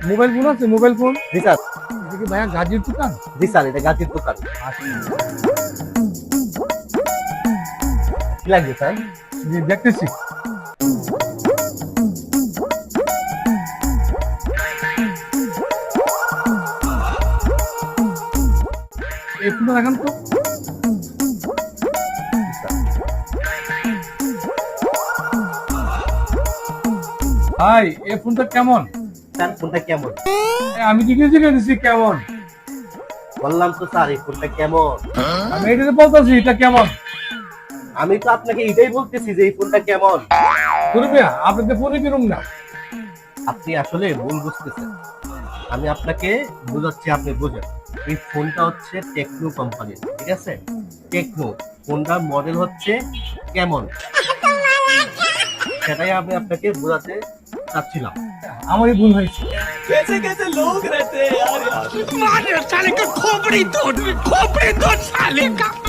Mobile phone আছে, mobile phone. জি sir. এটা কি ভাইয়া গাজীর দোকান? জি স্যার, এটা গাজীর দোকান। কি লাগবে স্যার? জি, দেখতেছি। এই ফোনটা দেখান তো। জি স্যার। ভাই, এই ফোনটা কেমন? স্যার ফোনটা কেমন? আমি জিজ্ঞেস দিচ্ছি কেমন। বললাম তো স্যার এই ফোনটা কেমন। আমি এটাতে বলতেছি এটা কেমন। আমি তো আপনাকে এটাই বলতেছি যে এই ফোনটা কেমন। করবে আপনাদের ফোনে কিরম না। আপনি আসলে ভুল বুঝতেছেন। আমি আপনাকে বোঝাচ্ছি, আপনি বোঝেন। এই ফোনটা হচ্ছে টেকনো কোম্পানির, ঠিক আছে? টেকনো ফোনটার মডেল হচ্ছে কেমন, সেটাই আমি আপনাকে বোঝাতে চাচ্ছিলাম। আমারই ভুল হয়েছে। कैसे कैसे लोग रहते हैं यार, मारे साले का खोपड़ी तोड़ साले का।